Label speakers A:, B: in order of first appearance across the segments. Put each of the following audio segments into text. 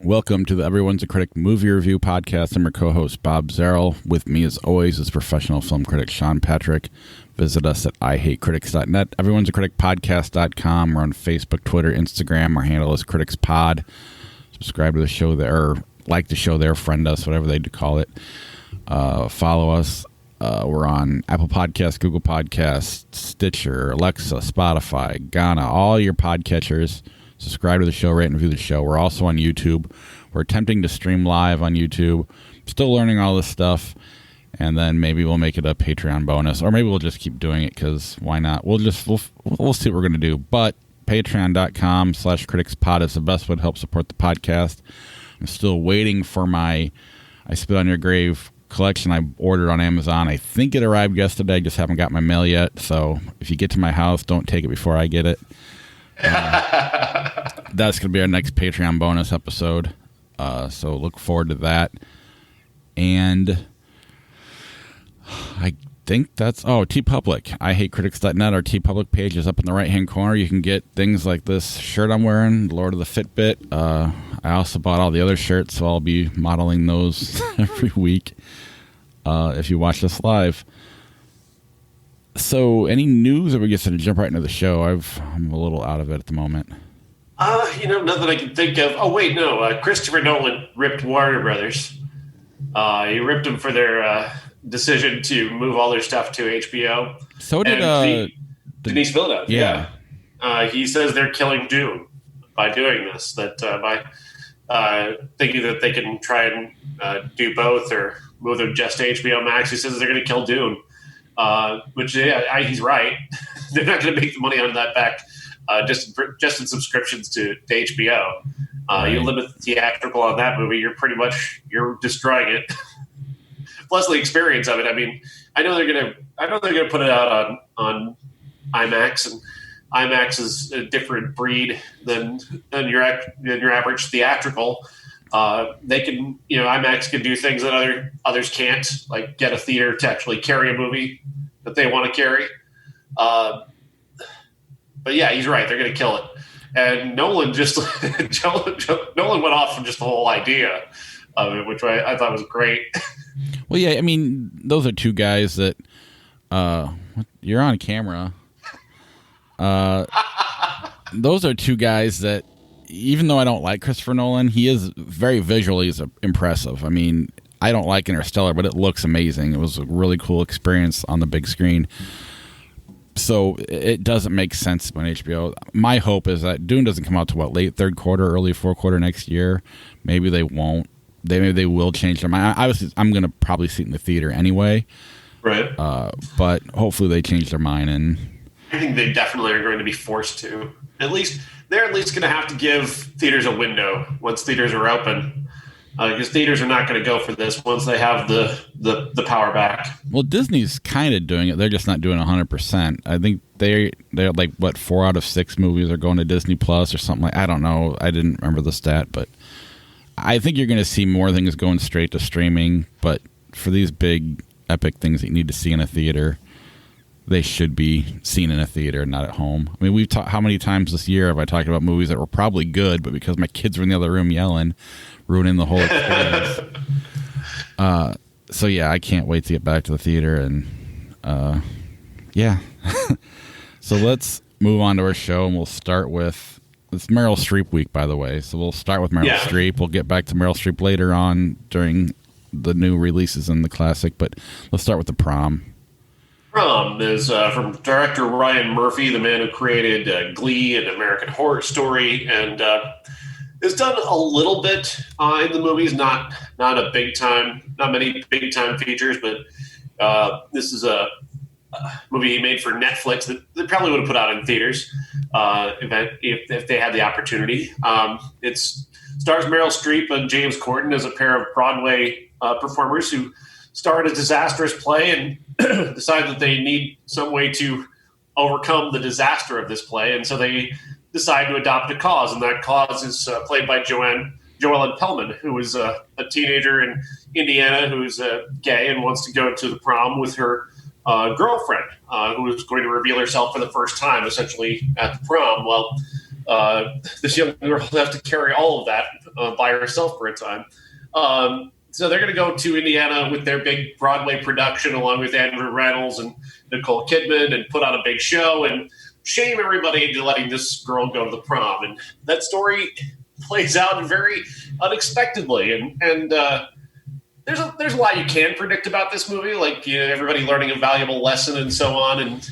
A: Welcome to the Everyone's a Critic movie review podcast. I'm your co-host, Bob Zarrell. With me, as always, is professional film critic Sean Patrick. Visit us at ihatecritics.net, Everyone's a Critic podcast.com. We're on Facebook, Twitter, Instagram. Our handle is CriticsPod. Subscribe to the show there, or like the show there, friend us, whatever they call it. Follow us. We're on Apple Podcasts, Google Podcasts, Stitcher, Alexa, Spotify, Ghana, all your podcatchers. Subscribe to the show, rate and review the show. We're also on YouTube. We're attempting to stream live on YouTube. Still learning all this stuff. And then maybe we'll make it a Patreon bonus. Or maybe we'll just keep doing it because why not? We'll see what we're going to do. But patreon.com/criticspod is the best way to help support the podcast. I'm still waiting for my I Spit on Your Grave collection I ordered on Amazon. I think it arrived yesterday. I just haven't got my mail yet. So if you get to my house, don't take it before I get it. That's going to be our next Patreon bonus episode. So look forward to that. And I think that's... Oh, TeePublic. ihatecritics.net. Our TeePublic page is up in the right-hand corner. You can get things like this shirt I'm wearing, Lord of the Fitbit. I also bought all the other shirts, so I'll be modeling those every week if you watch this live. So, any news, or we just going to jump right into the show? I'm a little out of it at the moment.
B: Nothing I can think of. Oh, wait, no. Christopher Nolan ripped Warner Brothers. He ripped them for their decision to move all their stuff to HBO.
A: So did
B: Denise Villeneuve.
A: Yeah.
B: He says they're killing Dune by doing this. That by thinking that they can try and do both or move them just to HBO Max. He says they're going to kill Dune. Which he's right. They're not going to make the money on that back just in subscriptions to HBO. You limit the theatrical on that movie, you're destroying it. Plus the experience of it. I mean, I know they're gonna put it out on IMAX, and IMAX is a different breed than your average theatrical. They can, IMAX can do things that others can't, like get a theater to actually carry a movie that they want to carry. But yeah, he's right. They're going to kill it. And Nolan Nolan went off from just the whole idea of it, which I thought was great.
A: Well, yeah, I mean, those are two guys that, you're on camera. Those are two guys that, even though I don't like Christopher Nolan, he is very visually impressive. I mean, I don't like Interstellar, but it looks amazing. It was a really cool experience on the big screen. So it doesn't make sense on HBO. My hope is that Dune doesn't come out to late third quarter, early fourth quarter next year. Maybe they won't. Maybe they will change their mind. I'm going to probably see it in the theater anyway.
B: Right.
A: But hopefully they change their mind. And
B: I think they definitely are going to be forced to. They're at least going to have to give theaters a window once theaters are open, because theaters are not going to go for this once they have the power back.
A: Well, Disney's kind of doing it. They're just not doing 100%. I think they're like 4 out of 6 movies are going to Disney Plus or something like. I don't know. I didn't remember the stat, but I think you're going to see more things going straight to streaming. But for these big epic things that you need to see in a theater, they should be seen in a theater, not at home. I mean, how many times this year have I talked about movies that were probably good, but because my kids were in the other room yelling, ruining the whole experience. So yeah, I can't wait to get back to the theater, and yeah. So let's move on to our show, and we'll start with it's Meryl Streep week, by the way. So we'll start with Meryl Streep. We'll get back to Meryl Streep later on during the new releases in the classic, but let's start with the Prom.
B: Prom is from director Ryan Murphy, the man who created Glee and American Horror Story, and has done a little bit in the movies. Not a big time, not many big time features, but this is a movie he made for Netflix that they probably would have put out in theaters if they had the opportunity. It stars Meryl Streep and James Corden as a pair of Broadway performers who start a disastrous play and decide that they need some way to overcome the disaster of this play. And so they decide to adopt a cause. And that cause is played by Joellen Pellman, who is a teenager in Indiana who's gay and wants to go to the prom with her girlfriend, who is going to reveal herself for the first time, essentially, at the prom. Well, this young girl will have to carry all of that by herself for a time. So they're going to go to Indiana with their big Broadway production, along with Andrew Reynolds and Nicole Kidman, and put on a big show and shame everybody into letting this girl go to the prom. And that story plays out very unexpectedly. And there's a lot you can predict about this movie, like everybody learning a valuable lesson and so on, and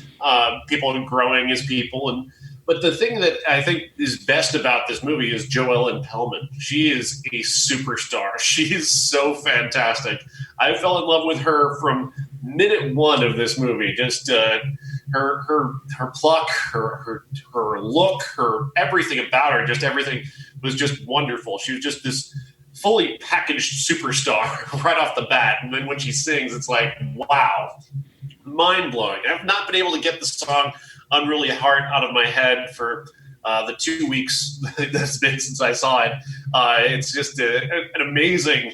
B: people growing as people. But the thing that I think is best about this movie is Joellen Pellman. She is a superstar. She is so fantastic. I fell in love with her from minute one of this movie. Just her pluck, her look, her everything about her, just everything was just wonderful. She was just this fully packaged superstar right off the bat. And then when she sings, it's like, wow, mind blowing. I've not been able to get the song Unruly Heart out of my head for the 2 weeks that's been since I saw it. It's just an amazing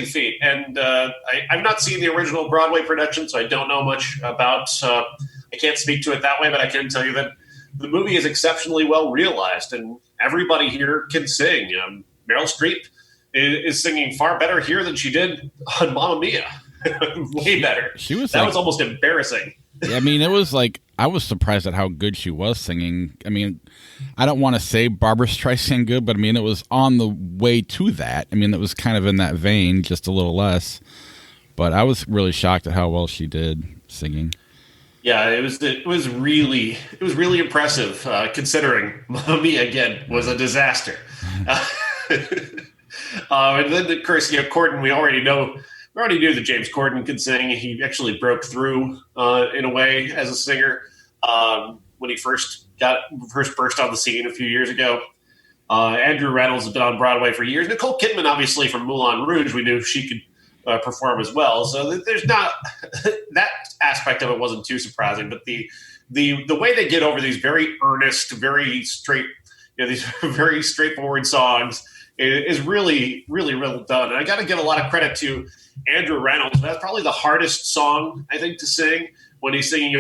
B: feat. And I've not seen the original Broadway production, so I don't know much about. I can't speak to it that way, but I can tell you that the movie is exceptionally well realized, and everybody here can sing. Meryl Streep is singing far better here than she did on Mamma Mia. Way better. That was almost embarrassing.
A: I mean, it was like, I was surprised at how good she was singing. I mean, I don't want to say Barbra Streisand good, but I mean, it was on the way to that. I mean, it was kind of in that vein, just a little less. But I was really shocked at how well she did singing.
B: Yeah, it was really impressive, considering Mamma Mia again was a disaster. And then, of course, Corden, we already knew that James Corden could sing. He actually broke through in a way as a singer when he first burst on the scene a few years ago. Andrew Reynolds has been on Broadway for years. Nicole Kidman, obviously from Moulin Rouge, we knew she could perform as well. So there's not that aspect of it wasn't too surprising. But the way they get over these very earnest, very straight, these very straightforward songs is really, really well done. And I got to give a lot of credit to Andrew Reynolds. That's probably the hardest song, I think, to sing when he sings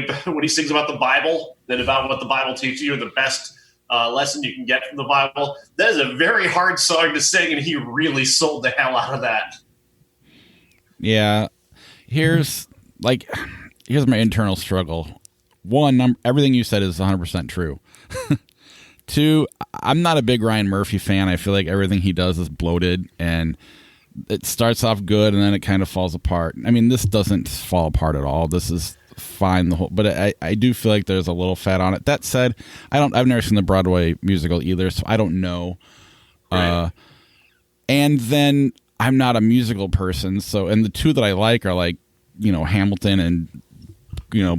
B: about the Bible and about what the Bible teaches you and the best lesson you can get from the Bible. That is a very hard song to sing, and he really sold the hell out of that.
A: Yeah. Here's my internal struggle. One, everything you said is 100% true. Two, I'm not a big Ryan Murphy fan. I feel like everything he does is bloated, and it starts off good and then it kind of falls apart. I mean, this doesn't fall apart at all. This is fine, but I do feel like there's a little fat on it. That said, I've never seen the Broadway musical either, so I don't know. Right. And then I'm not a musical person, so, and the two that I like are like, Hamilton and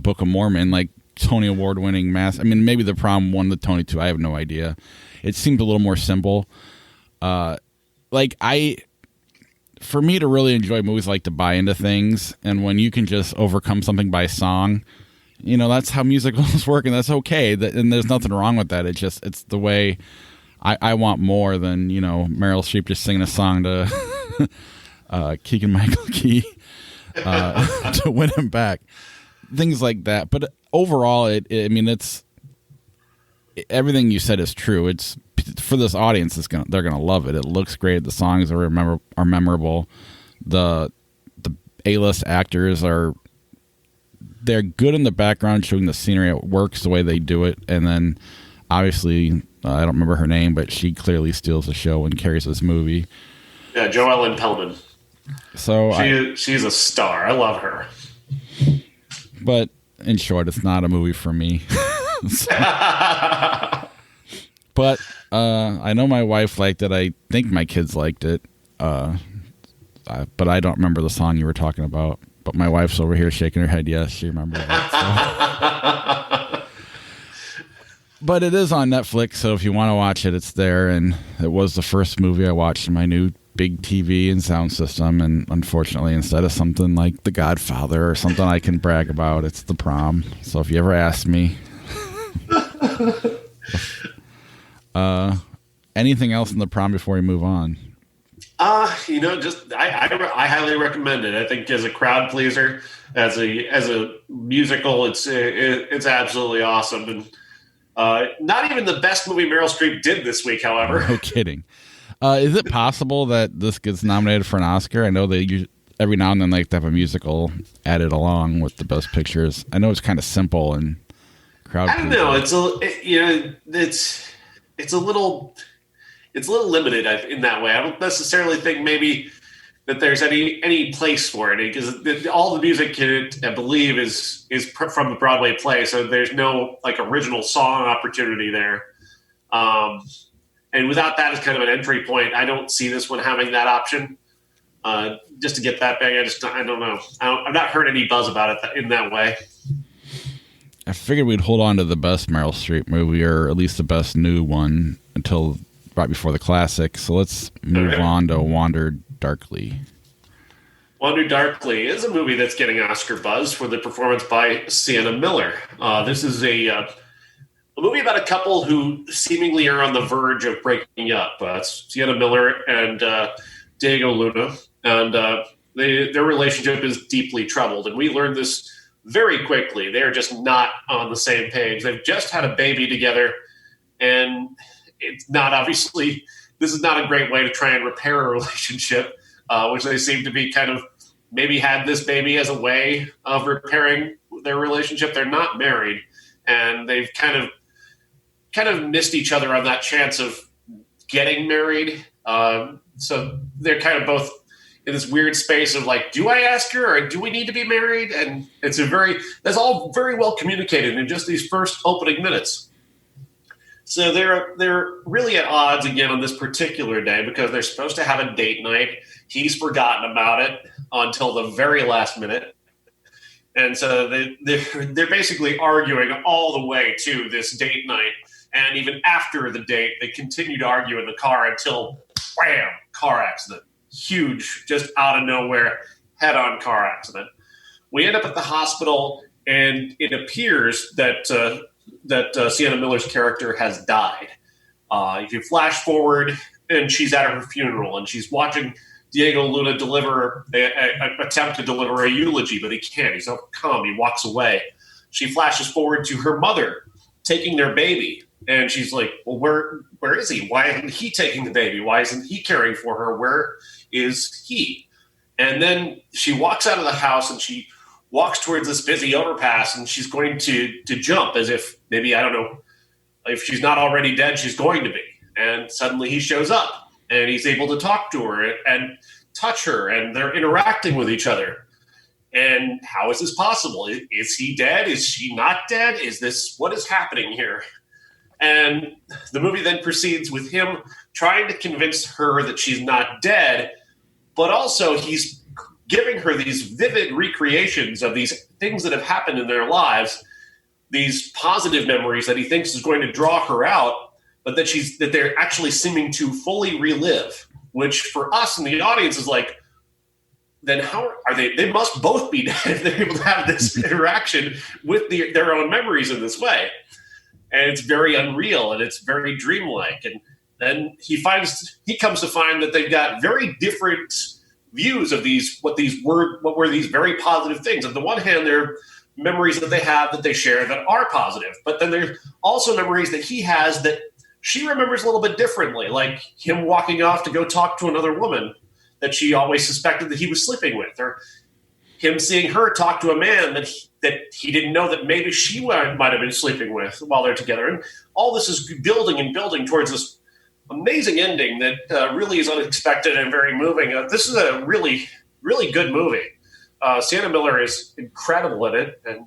A: Book of Mormon, like Tony Award winning mass. I mean, maybe the Prom won the Tony too. I have no idea. It seemed a little more simple. For me to really enjoy movies, I like to buy into things, and when you can just overcome something by song, that's how musicals work, and that's okay. And there's nothing wrong with that. It's the way I want more than Meryl Streep just singing a song to Keegan Michael Key to win him back. Things like that. But overall, it's everything you said is true. It's for this audience. They're gonna love it. It looks great. The songs are memorable. The A-list actors they're good in the background, showing the scenery. It works the way they do it. And then obviously, I don't remember her name, but she clearly steals the show and carries this movie.
B: Yeah, Joellen Pellman. So she's a star. I love her.
A: But in short, it's not a movie for me. But I know my wife liked it. I think my kids liked it. But I don't remember the song you were talking about. But my wife's over here shaking her head. Yes, she remembers it. So. But it is on Netflix, so if you want to watch it, it's there. And it was the first movie I watched in my new big TV and sound system. And unfortunately, instead of something like The Godfather or something I can brag about, it's The Prom. So if you ever ask me... anything else in The Prom before we move on?
B: I highly recommend it. I think as a crowd pleaser, as a musical, it's absolutely awesome. And Not even the best movie Meryl Streep did this week, however.
A: No kidding. Is it possible that this gets nominated for an Oscar? I know they every now and then like to have a musical added along with the best pictures. I know it's kind of simple and crowd.
B: I don't know. It's a little limited in that way. I don't necessarily think maybe that there's any place for it, because all the music in it, I believe, is from the Broadway play, so there's no like original song opportunity there. And without that as kind of an entry point, I don't see this one having that option. Just to get that big, I don't know. I've not heard any buzz about it in that way.
A: I figured we'd hold on to the best Meryl Streep movie, or at least the best new one, until right before the classic. So let's move on to Wander Darkly.
B: Wander Darkly is a movie that's getting Oscar buzz for the performance by Sienna Miller. This is a movie about a couple who seemingly are on the verge of breaking up. It's Sienna Miller and Diego Luna, and their relationship is deeply troubled. And we learned this very quickly. They're just not on the same page. They've just had a baby together, and it's not obviously, this is not a great way to try and repair a relationship, which they seem to be kind of maybe had this baby as a way of repairing their relationship. They're not married, and they've kind of missed each other on that chance of getting married. So they're kind of both in this weird space of like, do I ask her or do we need to be married? And that's all very well communicated in just these first opening minutes. So they're really at odds again on this particular day because they're supposed to have a date night. He's forgotten about it until the very last minute. And so they're basically arguing all the way to this date night. And even after the date, they continue to argue in the car until, wham, car accident. Huge, just out of nowhere, head-on car accident. We end up at the hospital, and it appears that Sienna Miller's character has died. If you flash forward, and she's at her funeral, and she's watching Diego Luna attempt to deliver a eulogy, but he can't. He's overcome. He walks away. She flashes forward to her mother taking their baby, and she's like, well, where is he? Why isn't he taking the baby? Why isn't he caring for her? Where is he? And then she walks out of the house, and she walks towards this busy overpass, and she's going to jump as if maybe, I don't know, if she's not already dead, she's going to be. And suddenly he shows up, and he's able to talk to her and touch her, and they're interacting with each other. And how is this possible? Is he dead? Is she not dead? What is happening here? And the movie then proceeds with him trying to convince her that she's not dead, but also he's giving her these vivid recreations of these things that have happened in their lives, these positive memories that he thinks is going to draw her out, but that they're actually seeming to fully relive, which for us in the audience is like, then how are they? They must both be dead if they're able to have this interaction with their own memories in this way. And it's very unreal, and it's very dreamlike. And then he comes to find that they've got very different views of what were these very positive things. On the one hand, they're memories that they have that they share that are positive, but then there's also memories that he has that she remembers a little bit differently, like him walking off to go talk to another woman that she always suspected that he was sleeping with, or him seeing her talk to a man that he didn't know that maybe she might have been sleeping with while they're together. And all this is building and building towards this amazing ending that really is unexpected and very moving. This is a really, really good movie. Sienna Miller is incredible in it, and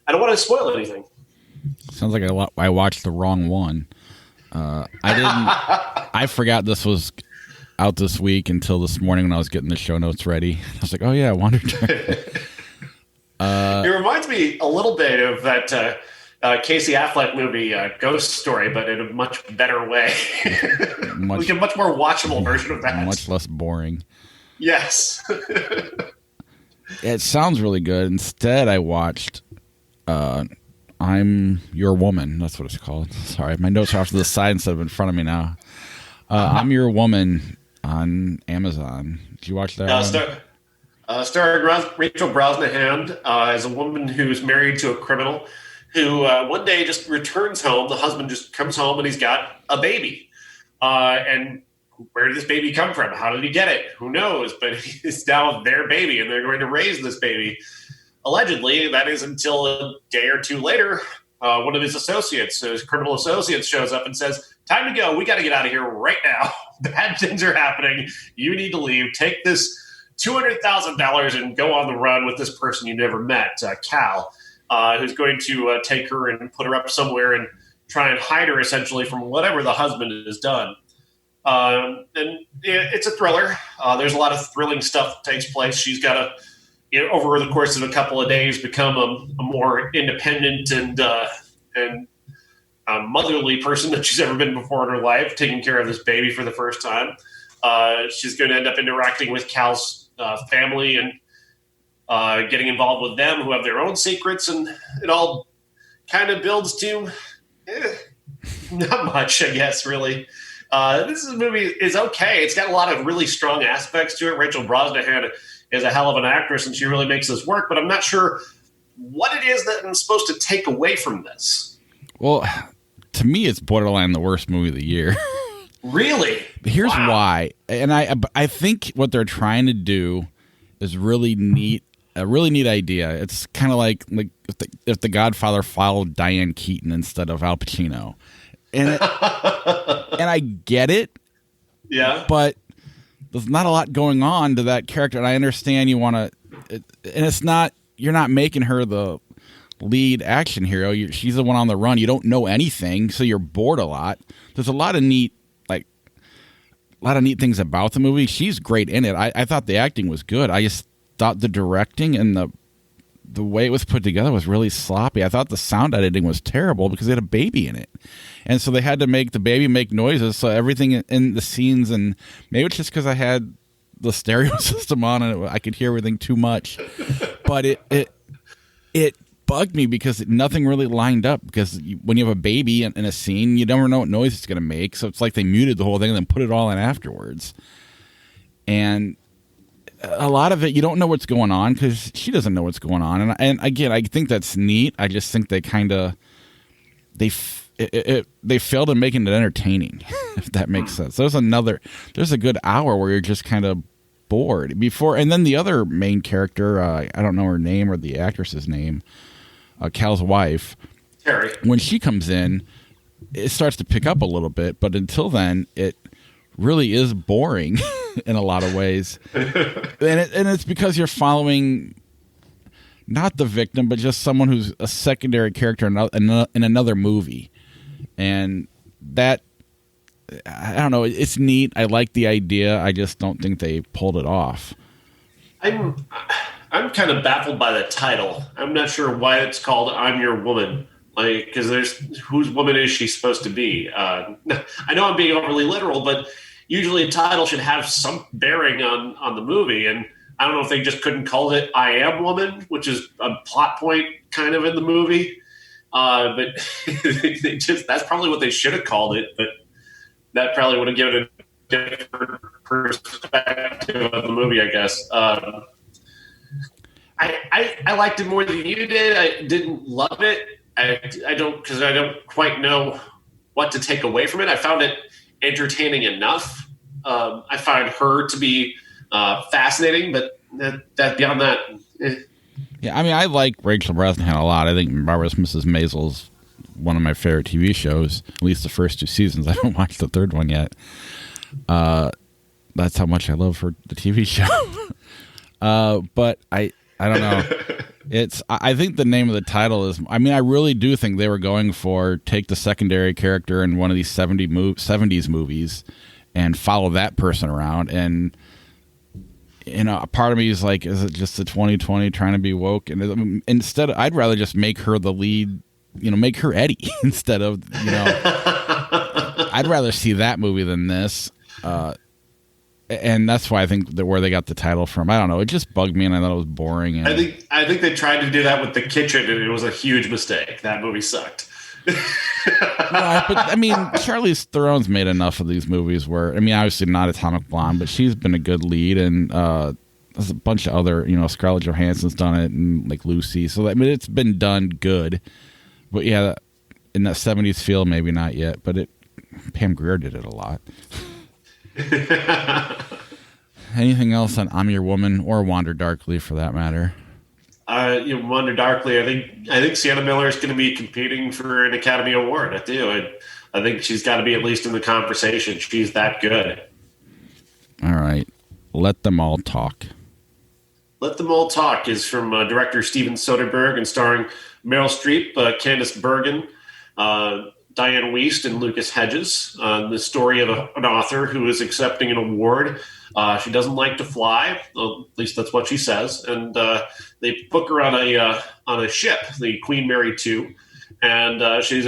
B: I don't want to spoil anything.
A: Sounds like I watched the wrong one. I forgot this was out this week until this morning when I was getting the show notes ready. I was like, oh yeah, Wander Darkly.
B: It reminds me a little bit of that Casey Affleck movie, Ghost Story, but in a much better way. Like a much more watchable version of that.
A: Much less boring.
B: Yes.
A: It sounds really good. Instead, I watched I'm Your Woman. That's what it's called. Sorry, my notes are off to the side instead of in front of me now. I'm Your Woman on Amazon. Did you watch that?
B: Starring Rachel Brosnahan as a woman who's married to a criminal who one day just returns home. The husband just comes home and he's got a baby. And where did this baby come from? How did he get it? Who knows? But it's now their baby, and they're going to raise this baby. Allegedly, that is until a day or two later, one of his associates, his criminal associates, shows up and says, "Time to go. We got to get out of here right now. Bad things are happening. You need to leave. Take this $200,000 and go on the run with this person you never met, Cal, who's going to take her and put her up somewhere and try and hide her essentially from whatever the husband has done." And it's a thriller. There's a lot of thrilling stuff that takes place. She's got to, over the course of a couple of days, become a more independent and motherly person than she's ever been before in her life, taking care of this baby for the first time. She's going to end up interacting with Cal's family and getting involved with them, who have their own secrets, and it all kind of builds to not much, I guess, really. This movie is okay. It's got a lot of really strong aspects to it. Rachel Brosnahan is a hell of an actress, and she really makes this work, but I'm not sure what it is that I'm supposed to take away from this.
A: Well, to me, it's borderline the worst movie of the year.
B: Really?
A: Here's why. And I think what they're trying to do is really neat, a really neat idea. It's kind of like if the Godfather followed Diane Keaton instead of Al Pacino. And I get it.
B: Yeah.
A: But there's not a lot going on to that character. And I understand you want to, and it's not, you're not making her the lead action hero. She's the one on the run. You don't know anything, so you're bored a lot. There's a lot of neat things about the movie. She's great in it. I thought the acting was good. I just thought the directing and the way it was put together was really sloppy. I thought the sound editing was terrible because they had a baby in it. And so they had to make the baby make noises, so everything in the scenes, and maybe it's just because I had the stereo system on and I could hear everything too much. But it bugged me because nothing really lined up, because when you have a baby in a scene, you never know what noise it's going to make. So it's like they muted the whole thing and then put it all in afterwards. And a lot of it, you don't know what's going on because she doesn't know what's going on. And again, I think that's neat. I just think they kind of they failed in making it entertaining, if that makes sense. There's a good hour where you're just kind of bored before, and then the other main character, I don't know her name or the actress's name, Cal's wife,
B: Terry. When
A: she comes in, it starts to pick up a little bit, but until then, it really is boring in a lot of ways. And it's because you're following not the victim, but just someone who's a secondary character in another movie. And that, I don't know, it's neat. I like the idea. I just don't think they pulled it off.
B: I'm kind of baffled by the title. I'm not sure why it's called "I'm Your Woman." Like, because whose woman is she supposed to be? I know I'm being overly literal, but usually a title should have some bearing on the movie. And I don't know if they just couldn't call it "I Am Woman," which is a plot point kind of in the movie. But that's probably what they should have called it. But that probably would have given a different perspective of the movie, I guess. I liked it more than you did. I didn't love it. I don't quite know what to take away from it. I found it entertaining enough. I find her to be fascinating, but that beyond that.
A: Yeah, I mean, I like Rachel Brosnahan a lot. I think Marvelous Mrs. Maisel's one of my favorite TV shows, at least the first 2 seasons. I haven't watched the third one yet. That's how much I love the TV show. But I don't know. I think the name of the title is, I mean, I really do think they were going for take the secondary character in one of these 70s movies and follow that person around. And, you know, a part of me is like, is it just the 2020 trying to be woke? And instead, I'd rather just make her the lead, you know, make her Eddie instead of, you know, I'd rather see that movie than this. And that's why I think where they got the title from, I don't know. It just bugged me, and I thought it was boring. And
B: I think they tried to do that with The Kitchen, and it was a huge mistake. That movie sucked.
A: Right, but I mean, Charlize Theron's made enough of these movies where, I mean, obviously not Atomic Blonde, but she's been a good lead, and there's a bunch of other, you know, Scarlett Johansson's done it, and like Lucy. So I mean, it's been done good. But yeah, in that 70s feel, maybe not yet, but Pam Grier did it a lot. Anything else on I'm Your Woman or Wander Darkly for that matter?
B: Wander Darkly. I think Sienna Miller is going to be competing for an Academy Award. I do. I think she's got to be at least in the conversation. She's that good.
A: All right. Let Them All Talk.
B: Let Them All Talk is from director Steven Soderbergh and starring Meryl Streep, Candice Bergen, Diane Wiest, and Lucas Hedges. The story of an author who is accepting an award. She doesn't like to fly, well, at least that's what she says, and they book her on a ship, the Queen Mary II, and she's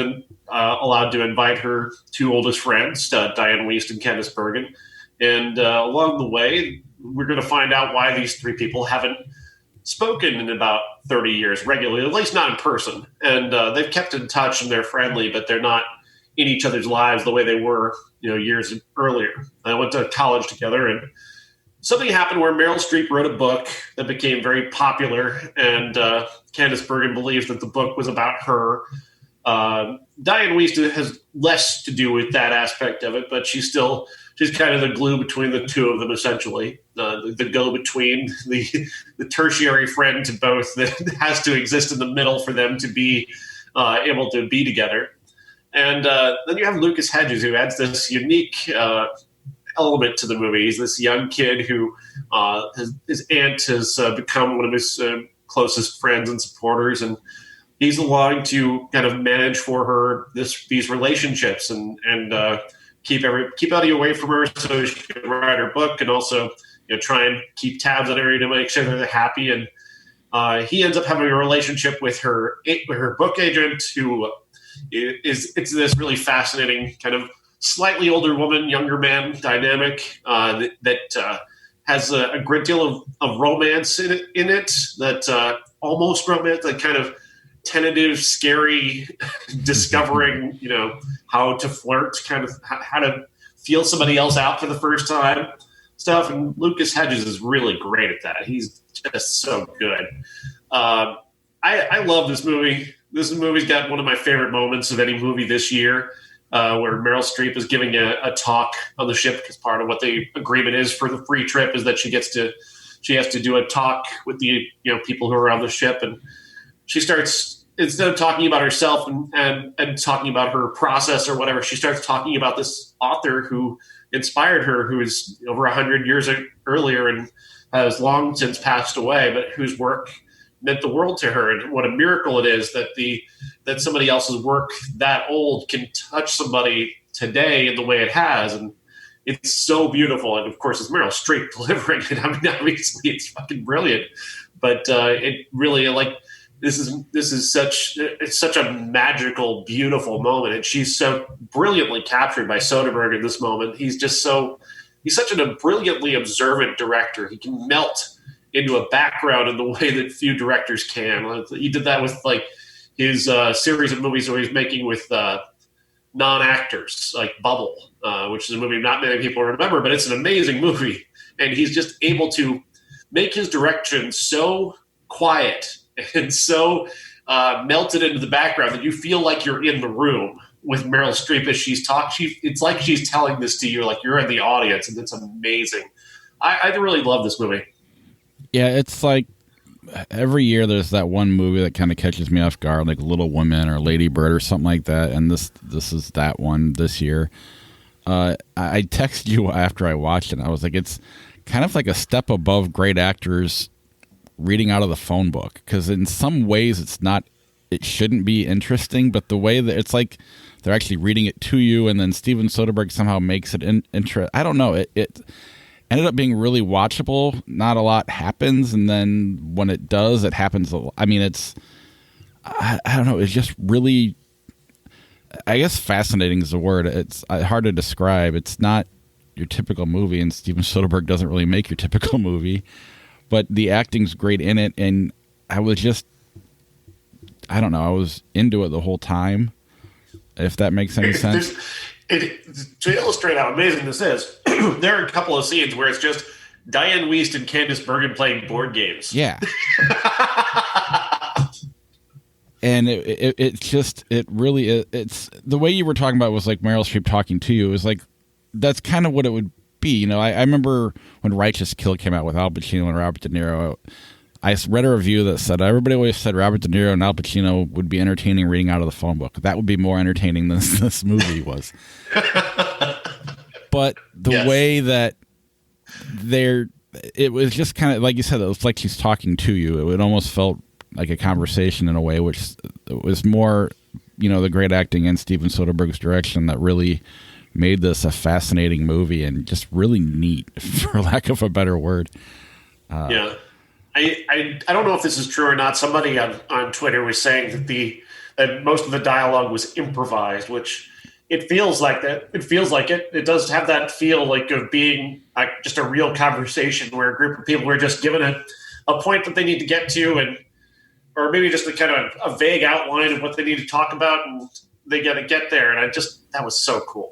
B: allowed to invite her two oldest friends, Diane Wiest and Candice Bergen. And along the way, we're going to find out why these three people haven't spoken in about 30 years regularly, at least not in person. And they've kept in touch and they're friendly, but they're not in each other's lives the way they were, years earlier. I went to college together, and something happened where Meryl Streep wrote a book that became very popular, and Candice Bergen believes that the book was about her. Diane Wiest has less to do with that aspect of it, but she's kind of the glue between the two of them, essentially. The go-between, the tertiary friend to both that has to exist in the middle for them to be able to be together. And then you have Lucas Hedges, who adds this unique element to the movie. He's this young kid who his aunt has become one of his closest friends and supporters, and he's along to kind of manage for her these relationships and keep everybody away from her so she can write her book, and also try and keep tabs on her to make sure that they're happy. And he ends up having a relationship with her book agent, who it's this really fascinating kind of slightly older woman, younger man dynamic that has a great deal of romance in it that almost romance, like kind of tentative, scary, discovering, how to flirt, kind of how to feel somebody else out for the first time stuff. And Lucas Hedges is really great at that. He's just so good. I love this movie. This movie's got one of my favorite moments of any movie this year, where Meryl Streep is giving a talk on the ship, because part of what the agreement is for the free trip is that she has to do a talk with the people who are on the ship, and she starts, instead of talking about herself and talking about her process or whatever, she starts talking about this author who inspired her, who is over 100 years earlier and has long since passed away, but whose work meant the world to her, and what a miracle it is that somebody else's work that old can touch somebody today in the way it has. And it's so beautiful. And of course, it's Meryl Streep delivering it. I mean, obviously it's fucking brilliant, but it really, this is such a magical, beautiful moment. And she's so brilliantly captured by Soderbergh in this moment. He's such a brilliantly observant director. He can melt into a background in the way that few directors can. He did that with his series of movies that he's making with non-actors, like Bubble, which is a movie not many people remember, but it's an amazing movie. And he's just able to make his direction so quiet and so melted into the background that you feel like you're in the room with Meryl Streep as she's talking. It's like she's telling this to you, like you're in the audience, and it's amazing. I really love this movie.
A: Yeah, it's like every year there's that one movie that kind of catches me off guard, like Little Women or Lady Bird or something like that, and this is that one this year. I texted you after I watched it, and I was like, it's kind of like a step above great actors reading out of the phone book, because in some ways it shouldn't be interesting, but the way that it's like they're actually reading it to you, and then Steven Soderbergh somehow makes it interesting. I don't know, it ended up being really watchable. Not a lot happens, and then when it does, it happens a lot. I mean, I don't know, it's just really, I guess fascinating is the word. It's hard to describe. It's not your typical movie, and Steven Soderbergh doesn't really make your typical movie, but the acting's great in it, and I was just, I don't know, I was into it the whole time, if that makes any sense.
B: To illustrate how amazing this is, there are a couple of scenes where it's just Diane Wiest and Candice Bergen playing board games.
A: Yeah. And it's the way you were talking about was like Meryl Streep talking to you. It was like, that's kind of what it would be. You know, I remember when Righteous Kill came out with Al Pacino and Robert De Niro. I read a review that said everybody always said Robert De Niro and Al Pacino would be entertaining reading out of the phone book. That would be more entertaining than this movie was. But the way that it was just kind of, like you said, it was like she's talking to you. It almost felt like a conversation in a way, which was more, you know, the great acting in Steven Soderbergh's direction that really made this a fascinating movie and just really neat, for lack of a better word.
B: Yeah. I don't know if this is true or not. Somebody on Twitter was saying that most of the dialogue was improvised, which it feels like that. It feels like it. It does have that feel like of being like just a real conversation where a group of people were just given a point that they need to get to, or maybe just a kind of a vague outline of what they need to talk about, and they got to get there. And that was so cool.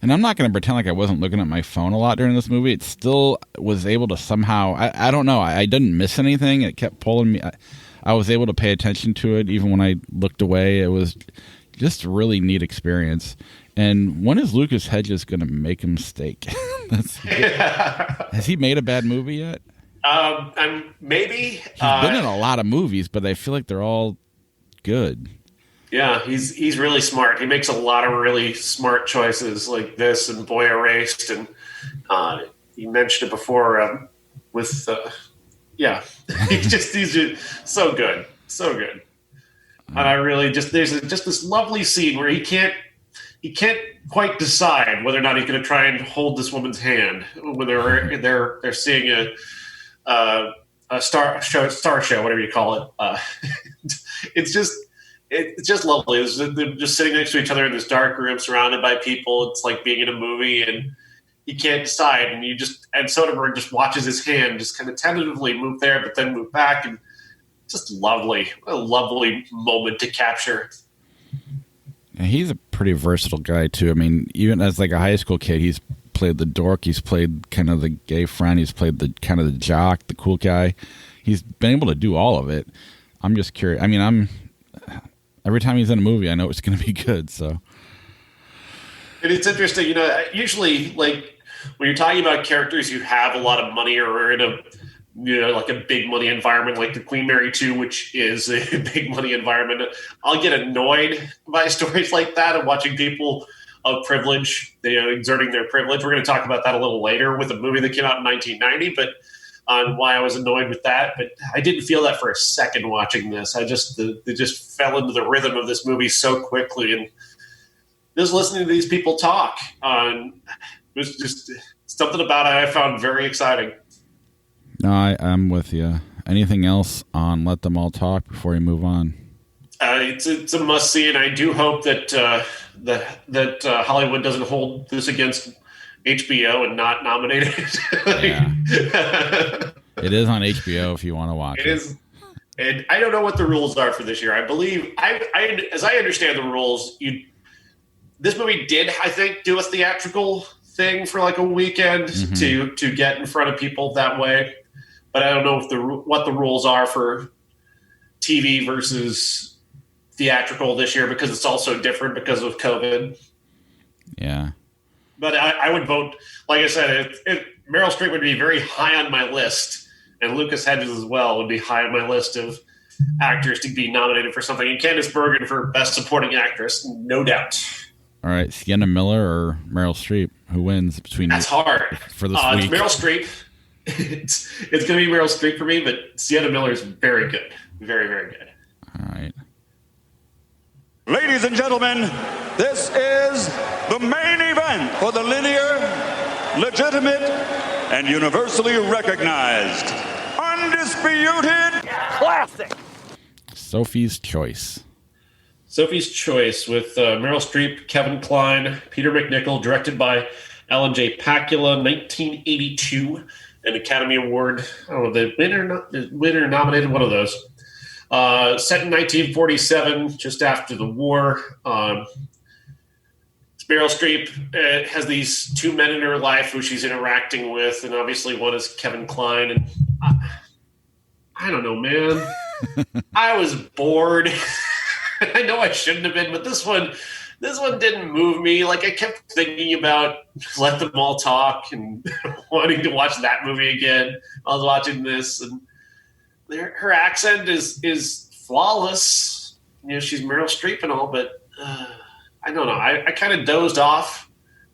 A: And I'm not going to pretend like I wasn't looking at my phone a lot during this movie. It still was able to somehow, I don't know, I didn't miss anything. It kept pulling me. I was able to pay attention to it even when I looked away. It was just a really neat experience. And when is Lucas Hedges going to make a mistake? Has he made a bad movie yet?
B: Maybe.
A: He's been in a lot of movies, but I feel like they're all good.
B: Yeah, he's really smart. He makes a lot of really smart choices like this and Boy Erased, and you mentioned it before with he's just so good, so good. And I really there's this lovely scene where he can't quite decide whether or not he's going to try and hold this woman's hand when they're seeing a star show, whatever you call it. It's just lovely. They're just sitting next to each other in this dark room, surrounded by people. It's like being in a movie, and he can't decide. And Soderbergh just watches his hand just kind of tentatively move there, but then move back, and just lovely, a lovely moment to capture.
A: And he's a pretty versatile guy too. I mean, even as like a high school kid, he's played the dork. He's played kind of the gay friend. He's played the kind of the jock, the cool guy. He's been able to do all of it. I'm just curious. I mean, every time he's in a movie, I know it's going to be good. So,
B: and it's interesting, you know. Usually, like when you're talking about characters who have a lot of money or are in a, you know, like a big money environment, like the Queen Mary 2, which is a big money environment, I'll get annoyed by stories like that and watching people of privilege, you know, exerting their privilege. We're going to talk about that a little later with a movie that came out in 1990, but on why I was annoyed with that. But I didn't feel that for a second watching this. They just fell into the rhythm of this movie so quickly, and just listening to these people talk it was just something about it I found very exciting.
A: No, I'm with you. Anything else on Let Them All Talk before we move on?
B: It's a must see, and I do hope that Hollywood doesn't hold this against HBO and not nominate it.
A: Yeah. It is on HBO if you want to watch it.
B: It is, and I don't know what the rules are for this year. I believe, as I understand the rules, this movie did, I think, do a theatrical thing for like a weekend to get in front of people that way. But I don't know what the rules are for TV versus theatrical this year, because it's also different because of COVID.
A: Yeah.
B: But I would vote, like I said, Meryl Streep would be very high on my list, and Lucas Hedges as well would be high on my list of actors to be nominated for something. And Candice Bergen for Best Supporting Actress, no doubt.
A: All right, Sienna Miller or Meryl Streep? Who wins between? That's
B: hard
A: for this week.
B: It's Meryl Streep. It's going to be Meryl Streep for me, but Sienna Miller is very good, very, very good.
A: All right.
C: Ladies and gentlemen, this is the main event for the linear, legitimate, and universally recognized, undisputed classic.
A: Sophie's Choice.
B: Sophie's Choice with Meryl Streep, Kevin Kline, Peter MacNicol, directed by Alan J. Pakula, 1982, an Academy Award. I don't know, the winner nominated, one of those. Set in 1947, just after the war. Meryl Streep has these two men in her life who she's interacting with, and obviously one is Kevin Kline. And I don't know, man. I was bored. I know I shouldn't have been, but this one didn't move me. Like, I kept thinking about Let Them All Talk and wanting to watch that movie again. I was watching this, and her accent is flawless. You know, she's Meryl Streep and all, but I don't know. I kind of dozed off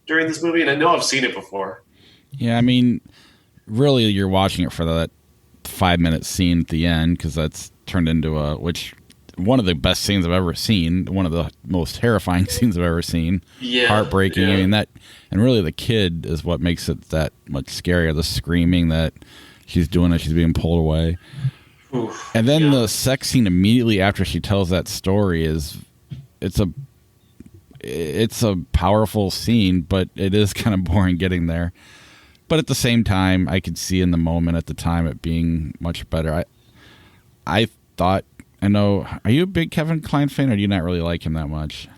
B: during this movie, and I know I've seen it before.
A: Yeah, I mean, really, you're watching it for that 5-minute scene at the end, because that's turned into one of the best scenes I've ever seen, one of the most terrifying scenes I've ever seen.
B: Yeah,
A: heartbreaking.
B: yeah.
A: I mean, and really the kid is what makes it that much scarier. The screaming that she's doing as she's being pulled away.
B: Oof,
A: and then the sex scene immediately after she tells that story it's a powerful scene, but it is kind of boring getting there. But at the same time, I could see in the moment at the time it being much better. I thought, I know, are you a big Kevin Kline fan, or do you not really like him that much?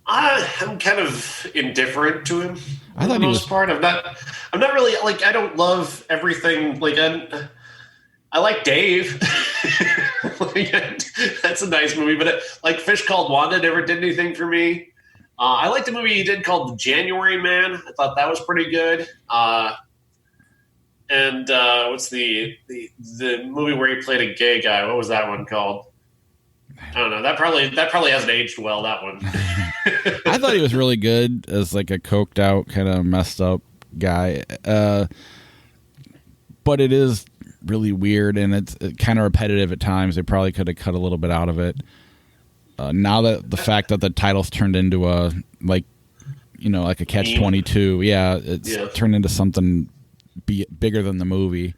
B: I'm kind of indifferent to him
A: I
B: for
A: thought
B: the
A: he
B: most part. I'm not really, like, I don't love everything. Like, I like Dave. Like, that's a nice movie, but like Fish Called Wanda never did anything for me. I liked the movie he did called The January Man. I thought that was pretty good. And what's the movie where he played a gay guy? What was that one called? I don't know. That probably hasn't aged well, that one.
A: I thought he was really good as like a coked out, kind of messed up guy. But it is really weird, and it's kind of repetitive at times. They probably could have cut a little bit out of it. Now that the fact that the title's turned into a, like, you know, like a catch-22, it's turned into something bigger than the movie.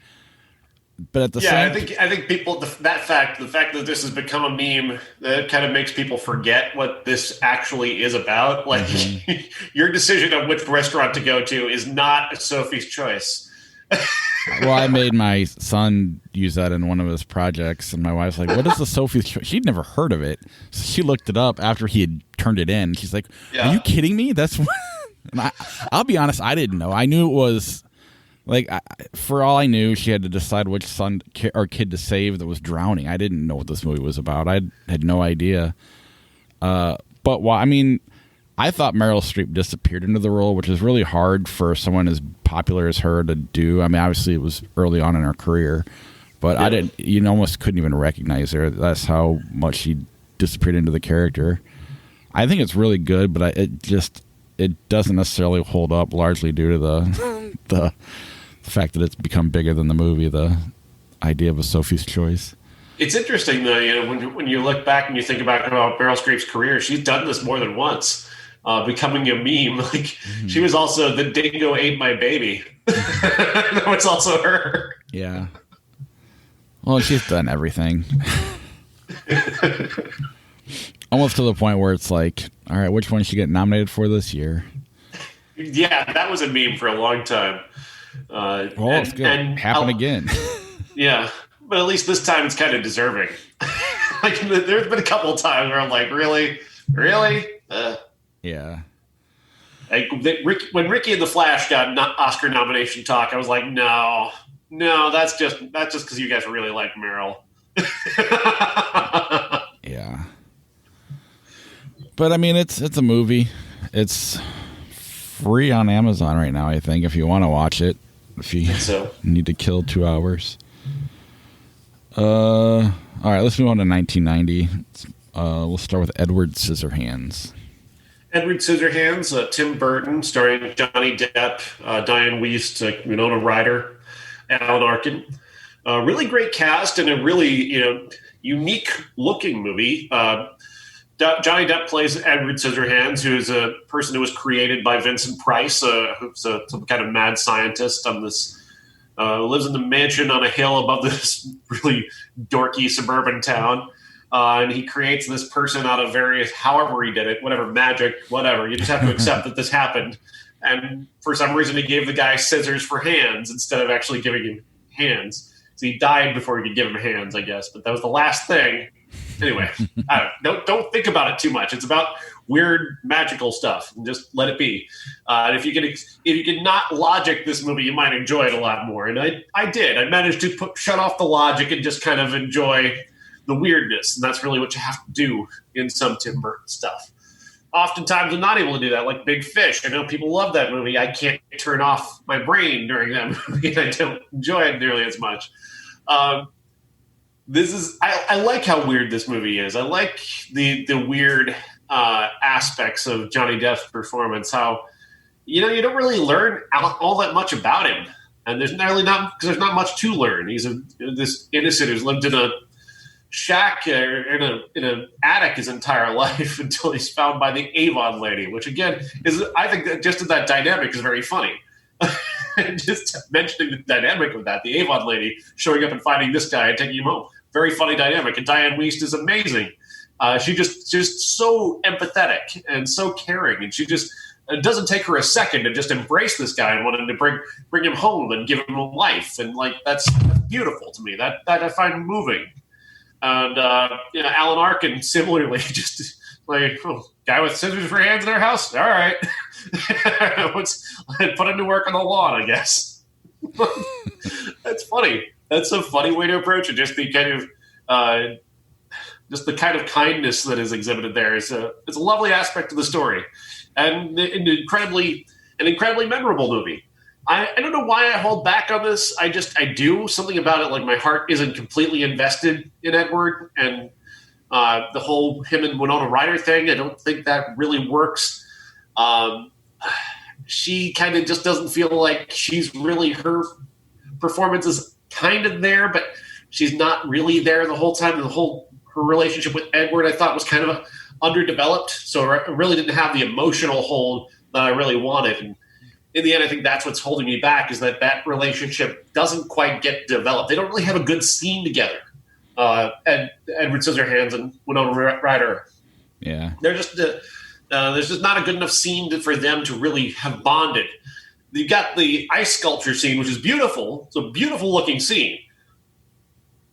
A: But at the same,
B: I think people, the fact that this has become a meme, that kind of makes people forget what this actually is about. Like, your decision on which restaurant to go to is not Sophie's choice.
A: Well, I made my son use that in one of his projects, and my wife's like, "What is the Sophie's choice?" She'd never heard of it, so she looked it up after he had turned it in. She's like, "Are you kidding me? That's..." And I'll be honest, I didn't know. I knew it was like, for all I knew, she had to decide which son or kid to save that was drowning. I didn't know what this movie was about. I had no idea. But I mean, I thought Meryl Streep disappeared into the role, which is really hard for someone as popular as her to do. I mean, obviously it was early on in her career, but you almost couldn't even recognize her. That's how much she disappeared into the character. I think it's really good, but it doesn't necessarily hold up, largely due to the fact that it's become bigger than the movie, the idea of a Sophie's choice.
B: It's interesting, though, you know, when you look back and you think about Meryl Streep's career, she's done this more than once, becoming a meme. Like, she was also The Dingo Ate My Baby. That was also her.
A: Yeah. Well, she's done everything. Almost to the point where it's like, all right, which one should she get nominated for this year? Yeah,
B: that was a meme for a long time.
A: It's good. Happen again.
B: Yeah. But at least this time it's kind of deserving. Like, there's been a couple of times where I'm like, really?
A: Yeah.
B: Like, when Ricky and the Flash got Oscar nomination talk, I was like, no, that's just because you guys really like Meryl.
A: Yeah. But I mean, it's a movie. It's free on Amazon right now, I think, if you want to watch it. If you need to kill 2 hours. All right, let's move on to 1990. We'll start with Edward Scissorhands.
B: Edward Scissorhands, Tim Burton, starring Johnny Depp, Diane Wiest, Winona Ryder, Alan Arkin. Really great cast and a really unique looking movie. Johnny Depp plays Edward Scissorhands, who is a person who was created by Vincent Price, who's some kind of mad scientist on this. Lives in the mansion on a hill above this really dorky suburban town. And he creates this person out of various, however he did it, whatever, magic, whatever. You just have to accept that this happened. And for some reason, he gave the guy scissors for hands instead of actually giving him hands. So he died before he could give him hands, I guess. But that was the last thing. Anyway, don't think about it too much. It's about weird magical stuff, and just let it be. And if you could not logic this movie, you might enjoy it a lot more. And I did. I managed to shut off the logic and just kind of enjoy the weirdness, and that's really what you have to do in some Tim Burton stuff. Oftentimes I'm not able to do that, like Big Fish. I know people love that movie. I can't turn off my brain during that movie, and I don't enjoy it nearly as much. I like how weird this movie is. I like the weird aspects of Johnny Depp's performance. How you don't really learn all that much about him, and there's not much to learn. He's this innocent who's lived in a shack in an attic his entire life until he's found by the Avon lady, which again I think that just that dynamic is very funny. Just mentioning the dynamic of that, the Avon lady showing up and finding this guy and taking him home, very funny dynamic. And Diane Wiest is amazing. She just so empathetic and so caring, and she just it doesn't take her a second to just embrace this guy and wanting to bring him home and give him a life, and like that's beautiful to me. That I find moving. And Alan Arkin similarly, just like guy with scissors for hands in our house. All right, let's put him to work on the lawn, I guess. That's funny. That's a funny way to approach it. Just the kind of just the kind of kindness that is exhibited there is it's a lovely aspect of the story, and an incredibly memorable movie. I don't know why I hold back on this. I do. Something about it, like my heart isn't completely invested in Edward, and the whole him and Winona Ryder thing, I don't think that really works. She kind of just doesn't feel like she's really, her performance is kind of there, but she's not really there the whole time. Her relationship with Edward, I thought, was kind of underdeveloped, so I really didn't have the emotional hold that I really wanted. And in the end, I think that's what's holding me back, is that relationship doesn't quite get developed. They don't really have a good scene together. And Edward Scissorhands and Winona Ryder.
A: Yeah.
B: They're just there's just not a good enough scene for them to really have bonded. You've got the ice sculpture scene, which is beautiful. It's a beautiful looking scene.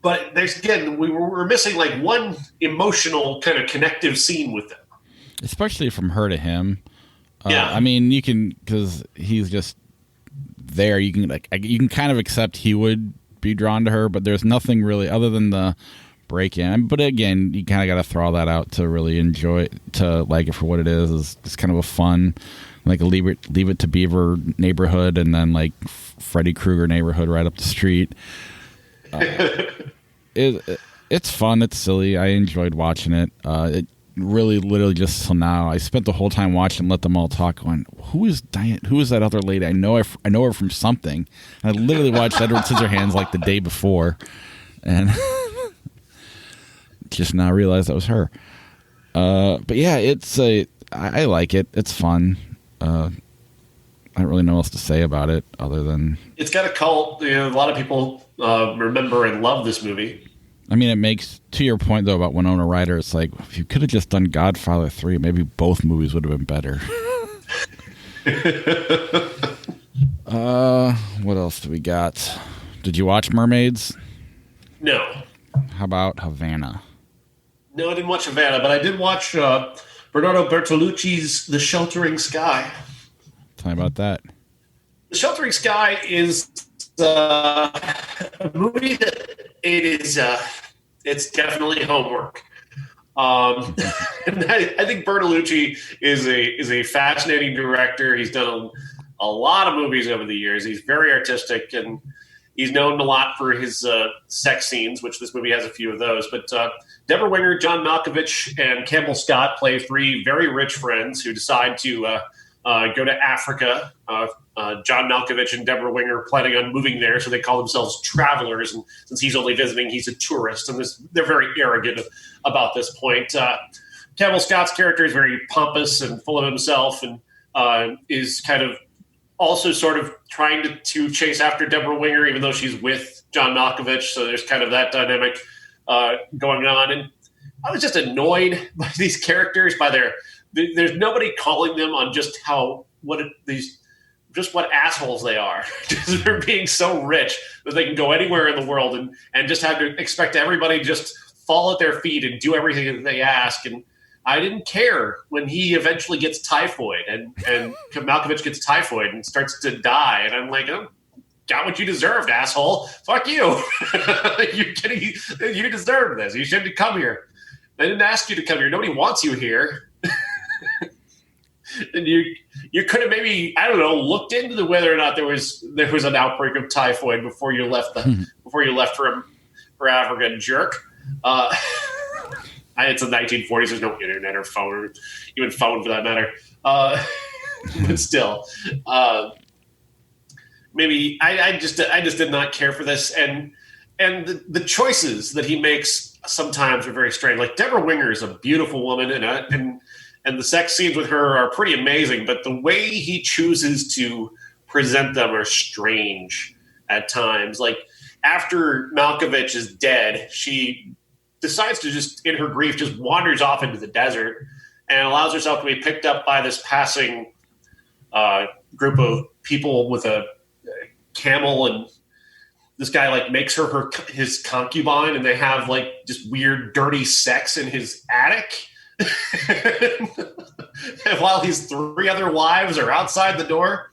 B: But we're missing like one emotional kind of connective scene with them.
A: Especially from her to him.
B: Yeah.
A: I mean, you can, because he's just there. You can kind of accept he would be drawn to her, but there's nothing really other than the break in. But again, you kind of got to throw that out to really enjoy it, to like it for what it is. It's kind of a fun, like a Leave It to Beaver neighborhood, and then like Freddy Krueger neighborhood right up the street. It's fun. It's silly. I enjoyed watching it. It really literally just till now, I spent the whole time watching, let them all talk, going, who is Diane? Who is that other lady? I know her from something. And I literally watched Edward Scissorhands like the day before, and just now realized that was her. But yeah, I like it. It's fun. I don't really know what else to say about it other than
B: it's got a cult. A lot of people remember and love this movie.
A: I mean, it makes, to your point, though, about Winona Ryder, it's like, if you could have just done Godfather 3, maybe both movies would have been better. What else do we got? Did you watch Mermaids?
B: No.
A: How about Havana?
B: No, I didn't watch Havana, but I did watch Bernardo Bertolucci's The Sheltering Sky.
A: Tell me about that.
B: The Sheltering Sky is a movie that it's definitely homework. And I think Bertolucci is a fascinating director. He's done a lot of movies over the years. He's very artistic, and he's known a lot for his sex scenes, which this movie has a few of those. But Deborah Winger, John Malkovich, and Campbell Scott play three very rich friends who decide to go to Africa. John Malkovich and Deborah Winger planning on moving there, so they call themselves travelers. And since he's only visiting, he's a tourist. And they're very arrogant about this point. Campbell Scott's character is very pompous and full of himself, and is kind of also sort of trying to chase after Deborah Winger, even though she's with John Malkovich. So there's kind of that dynamic going on. And I was just annoyed by these characters, there's nobody calling them on just what assholes they are. They're being so rich that they can go anywhere in the world and just have to expect everybody to just fall at their feet and do everything that they ask. And I didn't care when he eventually gets typhoid and Malkovich gets typhoid and starts to die. And I'm like, got what you deserved, asshole. Fuck you. You deserve this. You shouldn't come here. I didn't ask you to come here. Nobody wants you here. And you could have maybe, I don't know, looked into whether or not there was an outbreak of typhoid before you left for Africa, jerk. It's the 1940s. There's no internet or phone, or even phone for that matter. But still, maybe I just did not care for this, and the choices that he makes sometimes are very strange. Like Deborah Winger is a beautiful woman, and the sex scenes with her are pretty amazing, but the way he chooses to present them are strange at times. Like after Malkovich is dead, she decides to just, in her grief, just wanders off into the desert and allows herself to be picked up by this passing group of people with a camel, and this guy like makes her his concubine, and they have like just weird, dirty sex in his attic. And while his 3 other wives are outside the door,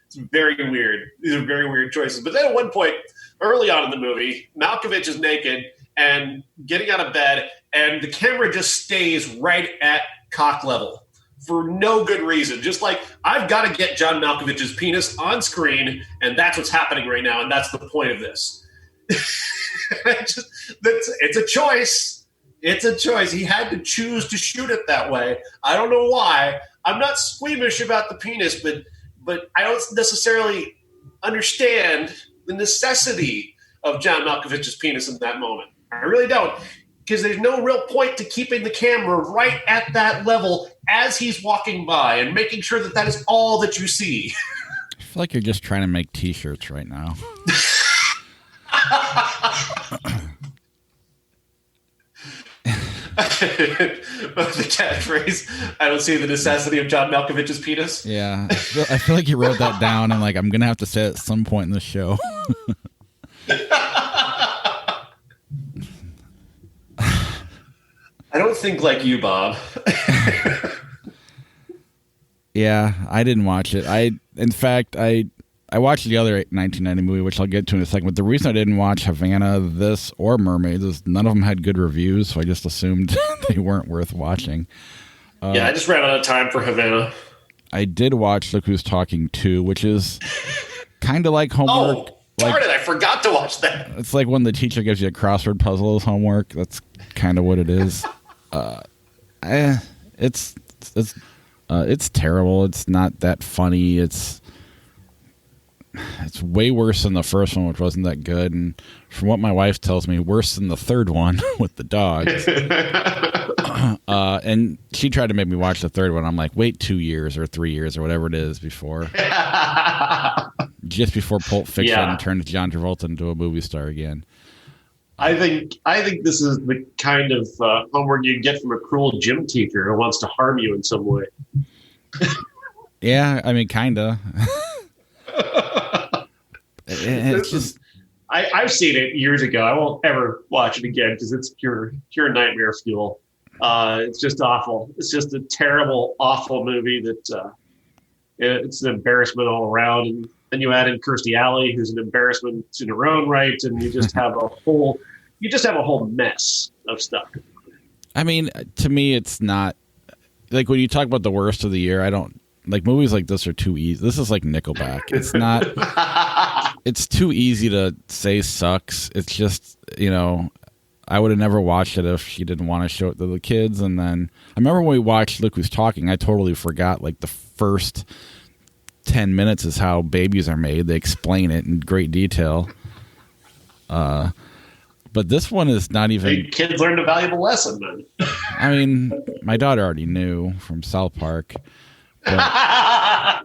B: it's very weird. These are very weird choices. But then at one point, early on in the movie, Malkovich is naked and getting out of bed, and the camera just stays right at cock level for no good reason. Just like, I've got to get John Malkovich's penis on screen, and that's what's happening right now, and that's the point of this. It's a choice. It's a choice. He had to choose to shoot it that way. I don't know why. I'm not squeamish about the penis, but I don't necessarily understand the necessity of John Malkovich's penis in that moment. I really don't, because there's no real point to keeping the camera right at that level as he's walking by and making sure that is all that you see.
A: I feel like you're just trying to make T-shirts right now.
B: The catchphrase, I don't see the necessity of John Malkovich's penis.
A: Yeah, I feel like you wrote that down, and like I'm going to have to say it at some point in the show.
B: I don't think like you, Bob.
A: Yeah, I didn't watch it. In fact, I watched the other 1990 movie, which I'll get to in a second. But the reason I didn't watch Havana, this, or Mermaids is none of them had good reviews, so I just assumed they weren't worth watching.
B: Yeah, I just ran out of time for Havana.
A: I did watch Look Who's Talking 2, which is kind of like homework.
B: Oh, darn it, I forgot to watch that.
A: It's like when the teacher gives you a crossword puzzle as homework. That's kind of what it is. It's terrible. It's not that funny. It's way worse than the first one, which wasn't that good. And from what my wife tells me, worse than the third one with the dogs. And she tried to make me watch the third one. I'm like, wait 2 years or 3 years or whatever it is before. Just before Pulp Fiction turns John Travolta into a movie star again.
B: I think this is the kind of homework you get from a cruel gym teacher who wants to harm you in some way.
A: Yeah, I mean, kind of. It's just,
B: I've seen it years ago. I won't ever watch it again because it's pure nightmare fuel. It's just awful. It's just a terrible, awful movie that it's an embarrassment all around. And then you add in Kirstie Alley, who's an embarrassment in her own right, and you just have a whole mess of stuff.
A: I mean, to me, it's not like when you talk about the worst of the year. I don't like movies like this are too easy. This is like Nickelback. It's not. It's too easy to say sucks. It's just, I would have never watched it if she didn't want to show it to the kids. And then I remember when we watched Look Who's Talking, I totally forgot like the first 10 minutes is how babies are made. They explain it in great detail. But this one is not even...
B: The kids learned a valuable lesson, then.
A: I mean, my daughter already knew from South Park. But,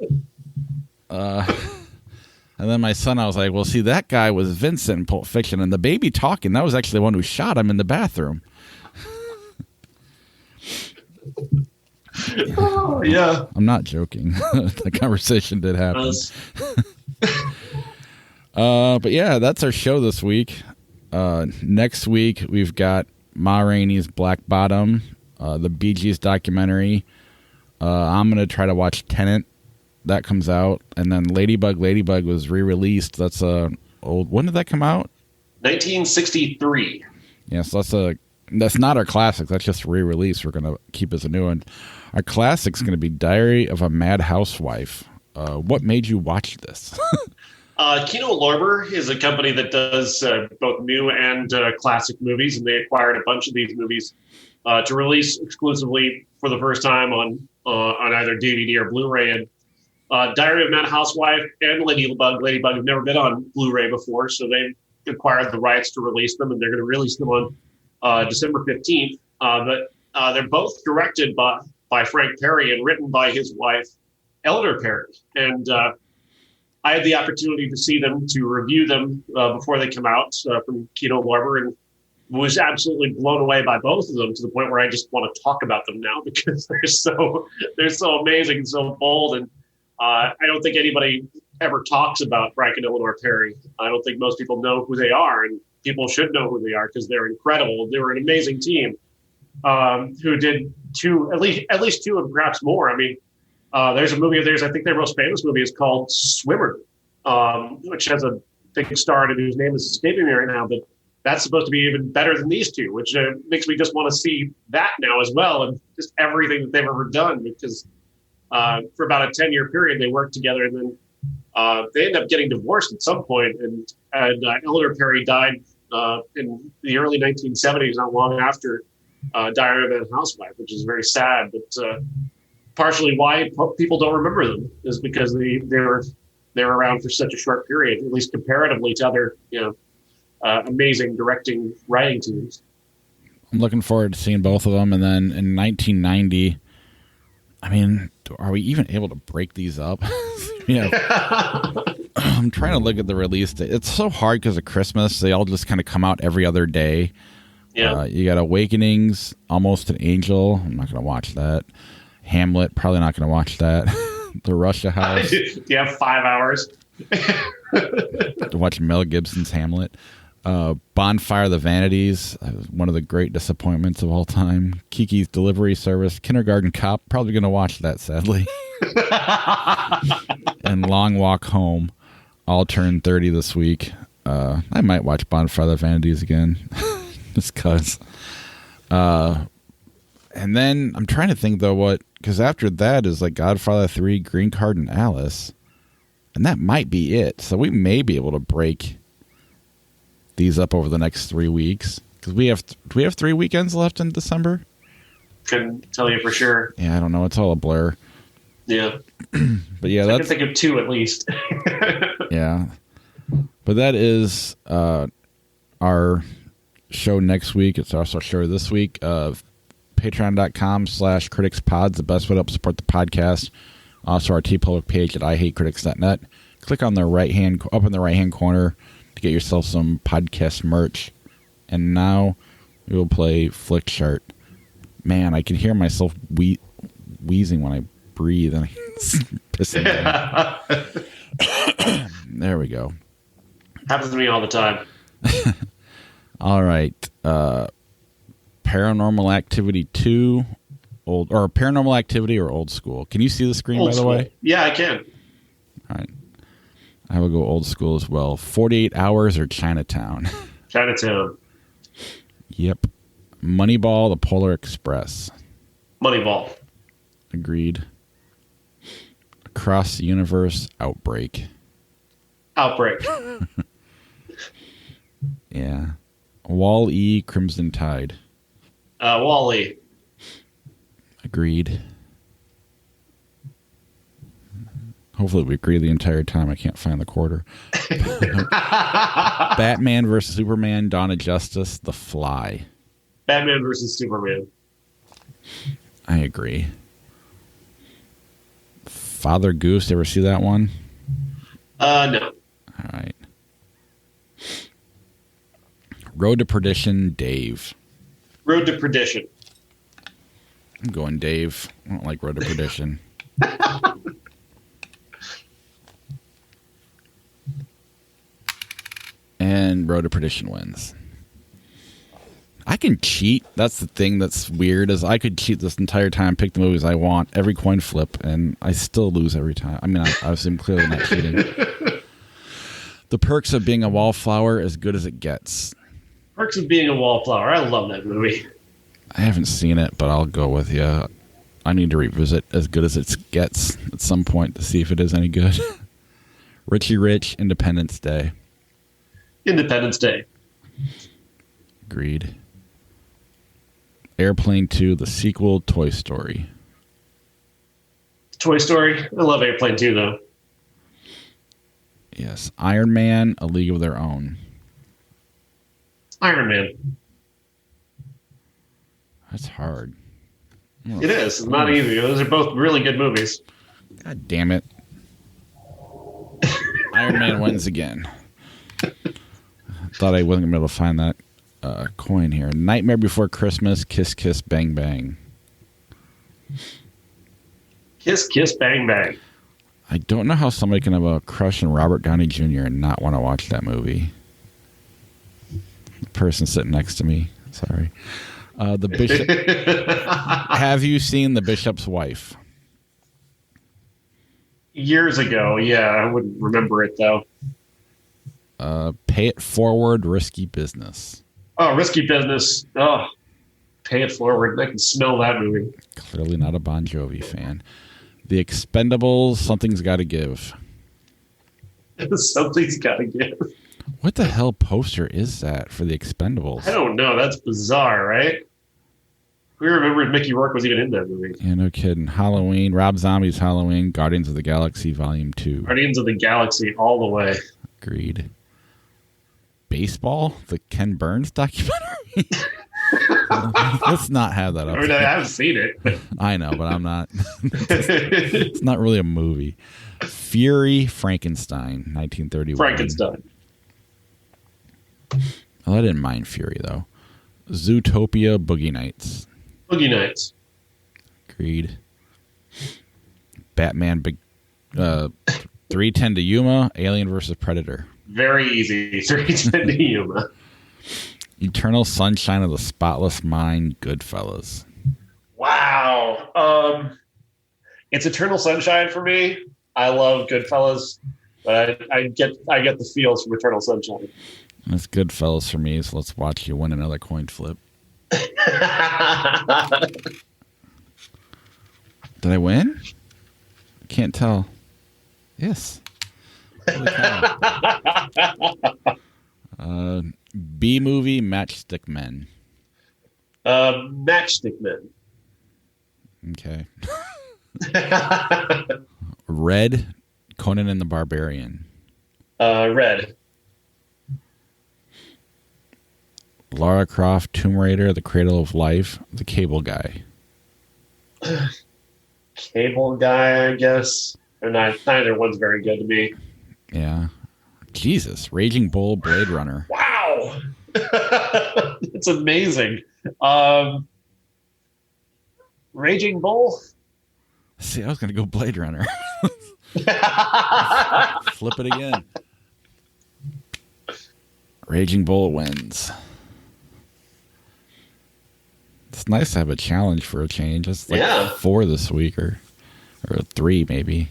A: and then my son, I was like, well, see, that guy was Vincent in Pulp Fiction, and the baby talking, that was actually the one who shot him in the bathroom.
B: Oh, yeah.
A: I'm not joking. The conversation did happen. But yeah, that's our show this week. Next week, we've got Ma Rainey's Black Bottom, the Bee Gees documentary. I'm going to try to watch Tenet that comes out, and then Ladybug was re-released. That's old. When did that come out?
B: 1963.
A: Yeah, so that's not our classic. That's just a re-release. We're gonna keep as a new one. Our classic's gonna be Diary of a Mad Housewife. What made you watch this?
B: Kino Lorber is a company that does both new and classic movies, and they acquired a bunch of these movies to release exclusively for the first time on either DVD or Blu-ray. And Diary of a Mad Housewife and Ladybug have never been on Blu-ray before, so they acquired the rights to release them, and they're going to release them on December 15th. But they're both directed by Frank Perry and written by his wife, Eleanor Perry. And I had the opportunity to see them, to review them before they come out from Kino Lorber, and was absolutely blown away by both of them, to the point where I just want to talk about them now because they're so amazing and so bold. And I don't think anybody ever talks about Frank and Eleanor Perry. I don't think most people know who they are, and people should know who they are because they're incredible. They were an amazing team who did at least two and perhaps more. I mean, there's a movie of theirs, I think their most famous movie is called Swimmer, which has a big star in it whose name is escaping me right now, but that's supposed to be even better than these two, which makes me just want to see that now as well, and just everything that they've ever done, because for about a 10-year period they worked together, and then they ended up getting divorced at some point, and Eleanor Perry died in the early 1970s, not long after Diary of a Housewife, which is very sad, but partially why people don't remember them is because they were around for such a short period, at least comparatively to other amazing directing, writing teams.
A: I'm looking forward to seeing both of them. And then in 1990, I mean, are we even able to break these up? I'm trying to look at the release date. It's so hard because of Christmas. They all just kind of come out every other day.
B: Yeah.
A: You got Awakenings, Almost an Angel. I'm not going to watch that. Hamlet, probably not going to watch that. The Russia House.
B: Do you have 5 hours?
A: To watch Mel Gibson's Hamlet. Bonfire of the Vanities, one of the great disappointments of all time. Kiki's Delivery Service. Kindergarten Cop, probably going to watch that, sadly. And Long Walk Home, all turned 30 this week. I might watch Bonfire of the Vanities again, just because. And then I'm trying to think, though, because after that is like Godfather 3, Green Card, and Alice. And that might be it. So we may be able to break these up over the next 3 weeks, because do we have 3 weekends left in December?
B: Couldn't tell you for sure.
A: Yeah, I don't know. It's all a blur.
B: Yeah.
A: But yeah,
B: I can think of 2 at least.
A: Yeah. But that is our show next week. It's also our show this week. Patreon.com/criticspod, the best way to help support the podcast. Also our TeePublic page at IHateCritics.net. Click on the up in the right hand corner to get yourself some podcast merch. And now we will play Flick Chart. Man, I can hear myself wheezing when I breathe, and it's pissing me. There we go.
B: Happens to me all the time.
A: All right. Paranormal Activity 2, Paranormal Activity or Old School. Can you see the screen, by the way?
B: Yeah, I can.
A: All right. I will go old school as well. 48 Hours or Chinatown?
B: Chinatown.
A: Yep. Moneyball, The Polar Express.
B: Moneyball.
A: Agreed. Across the Universe, Outbreak.
B: Outbreak.
A: Yeah. Wall-E, Crimson Tide.
B: Wall-E.
A: Agreed. Hopefully we agree the entire time. I can't find the quarter. Batman versus Superman, Dawn of Justice, The Fly.
B: Batman versus Superman.
A: I agree. Father Goose, ever see that one?
B: No.
A: All right. Road to Perdition, Dave.
B: Road to Perdition.
A: I'm going Dave. I don't like Road to Perdition. And Road to Perdition wins. I can cheat. That's the thing that's weird, is I could cheat this entire time, pick the movies I want, every coin flip, and I still lose every time. I mean, I assume clearly not cheating. The Perks of Being a Wallflower, as good as it gets.
B: Perks of Being a Wallflower. I love that movie.
A: I haven't seen it, but I'll go with you. I need to revisit As Good as It Gets at some point to see if it is any good. Richie Rich, Independence Day.
B: Independence Day.
A: Agreed. Airplane 2, the sequel, Toy Story.
B: Toy Story. I love Airplane 2, though.
A: Yes. Iron Man, A League of Their Own.
B: Iron Man.
A: That's hard.
B: It is. It's not easy. Those are both really good movies.
A: God damn it. Iron Man wins again. Thought I wasn't going to be able to find that coin here. Nightmare Before Christmas, Kiss Kiss Bang Bang.
B: Kiss Kiss Bang Bang.
A: I don't know how somebody can have a crush on Robert Downey Jr. and not want to watch that movie. The person sitting next to me. Sorry. The Bishop. Have you seen The Bishop's Wife?
B: Years ago, yeah. I wouldn't remember it, though.
A: Pay It Forward, Risky Business.
B: Oh, Risky Business. Oh, Pay It Forward. I can smell that movie.
A: Clearly not a Bon Jovi fan. The Expendables, Something's Gotta Give.
B: Something's Gotta Give.
A: What the hell poster is that for The Expendables?
B: I don't know. That's bizarre, right? We remembered Mickey Rourke was even in that movie.
A: Yeah, no kidding. Halloween, Rob Zombie's Halloween, Guardians of the Galaxy Volume 2.
B: Guardians of the Galaxy all the way.
A: Agreed. Baseball, the Ken Burns documentary. Let's not have that up.
B: I mean, I haven't seen it.
A: I know, but I'm not. It's not really a movie. Fury, Frankenstein, 1931.
B: Frankenstein.
A: Oh, I didn't mind Fury, though. Zootopia, Boogie Nights.
B: Boogie Nights.
A: Agreed. Batman, 310 to Yuma, Alien versus Predator.
B: Very easy. 310 to Yuma.
A: Eternal Sunshine of the Spotless Mind, Goodfellas.
B: Wow. It's Eternal Sunshine for me. I love Goodfellas, but I get the feels from Eternal Sunshine.
A: That's Goodfellas for me, so let's watch you win another coin flip. Did I win? I can't tell. Yes. Holy cow. B movie, Matchstick Men.
B: Matchstick Men.
A: Okay. Red, Conan and the Barbarian.
B: Red.
A: Lara Croft, Tomb Raider, The Cradle of Life, The Cable Guy.
B: Cable Guy, I guess. Or not, neither one's very good to me.
A: Yeah. Jesus. Raging Bull, Blade Runner.
B: Wow. It's amazing. Raging Bull?
A: See, I was going to go Blade Runner. Flip it again. Raging Bull wins. It's nice to have a challenge for a change. It's like 4 this week, or 3 maybe.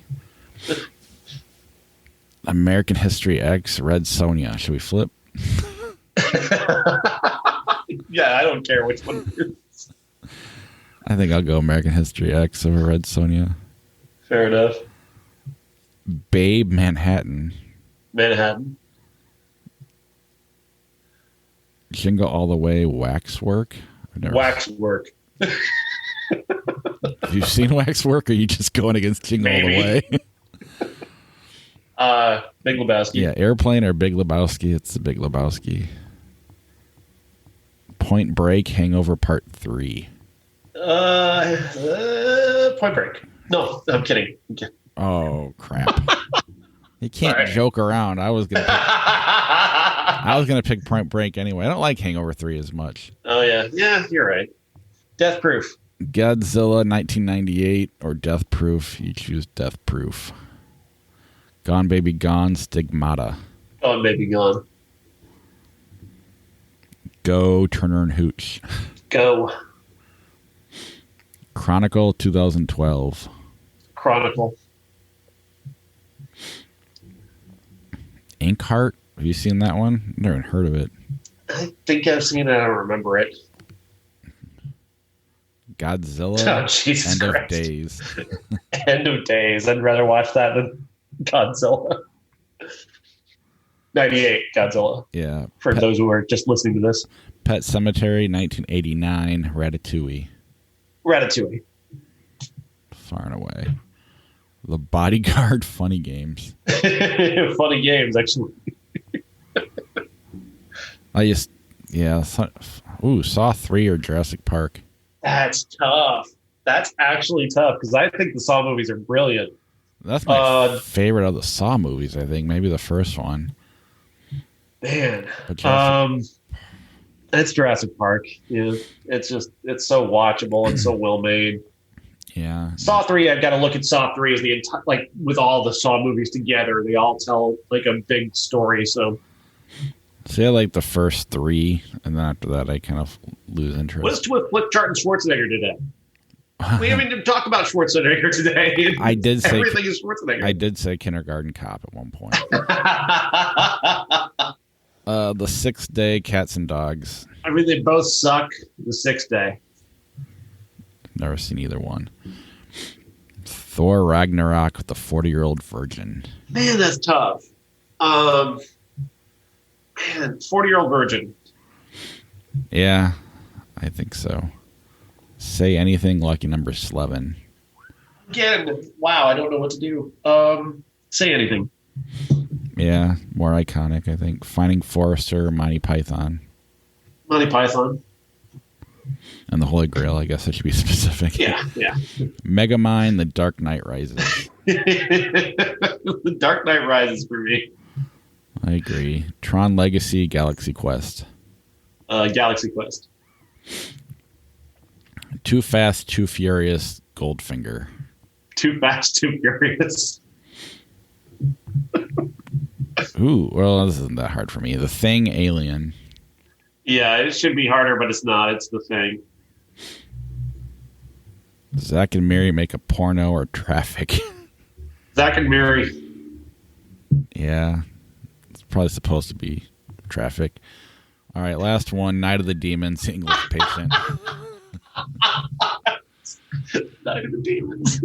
A: American History X, Red Sonja. Should we flip?
B: Yeah, I don't care which one it is.
A: I think I'll go American History X over Red Sonja.
B: Fair enough.
A: Babe, Manhattan.
B: Manhattan.
A: Jingle All the Way, Waxwork.
B: Waxwork.
A: Have you seen Waxwork, or are you just going against Jingle All the Way?
B: Big Lebowski.
A: Yeah, Airplane or Big Lebowski. It's the Big Lebowski. Point Break, Hangover Part 3.
B: Point Break. No, I'm kidding.
A: Oh, crap. You can't joke around. I was gonna pick Point Break anyway. I don't like Hangover 3 as much.
B: Oh, yeah. Yeah, you're right. Death Proof.
A: Godzilla 1998 or Death Proof. You choose Death Proof. Gone Baby Gone, Stigmata.
B: Gone Baby Gone.
A: Go, Turner and Hooch.
B: Go.
A: Chronicle 2012.
B: Chronicle.
A: Inkheart. Have you seen that one? Never even heard of it.
B: I think I've seen it. I don't remember it.
A: Godzilla.
B: Oh, Jesus
A: End
B: Christ.
A: of Days.
B: End of Days. I'd rather watch that than Godzilla. 98 Godzilla.
A: Yeah.
B: For those who are just listening to this.
A: Pet Cemetery 1989. Ratatouille.
B: Ratatouille.
A: Far and away. The Bodyguard. Funny Games.
B: Funny games, actually.
A: Saw 3 or Jurassic Park.
B: That's tough. That's actually tough because I think the Saw movies are brilliant.
A: That's my favorite of the Saw movies, I think. Maybe the first one.
B: Man.
A: But
B: it's Jurassic Park. Yeah, it's so watchable and so well made.
A: Yeah.
B: Saw 3, I've got to look at Saw 3 as the entire, like, with all the Saw movies together. They all tell, like, a big story, so.
A: See, I like the first 3, and then after that, I kind of lose interest.
B: What's with Flipchart and Schwarzenegger today? We haven't even talked about Schwarzenegger today.
A: I did say
B: everything is Schwarzenegger.
A: I did say Kindergarten Cop at one point. The 6th Day, Cats and Dogs.
B: I mean, they both suck. The 6th Day.
A: Never seen either one. Thor Ragnarok with the 40-Year-Old Virgin.
B: Man, that's tough. 40-Year-Old Virgin.
A: Yeah, I think so. Say Anything, Lucky Number 11.
B: Again, wow, I don't know what to do. Say Anything.
A: Yeah, more iconic, I think. Finding Forrester, Monty Python.
B: Monty Python.
A: And the Holy Grail, I guess I should be specific.
B: Yeah.
A: Megamind, The Dark Knight Rises.
B: The Dark Knight Rises for me.
A: I agree. Tron Legacy, Galaxy Quest.
B: Galaxy Quest.
A: Too Fast, Too Furious, Goldfinger.
B: Too Fast, Too Furious.
A: Ooh, well, this isn't that hard for me. The Thing, Alien.
B: Yeah, it should be harder, but it's not. It's The Thing.
A: Zack and Mary Make a Porno or Traffic.
B: Zack and Mary.
A: Yeah, it's probably supposed to be Traffic. All right, last one. Night of the Demons, English Patient.
B: Night of the Demons.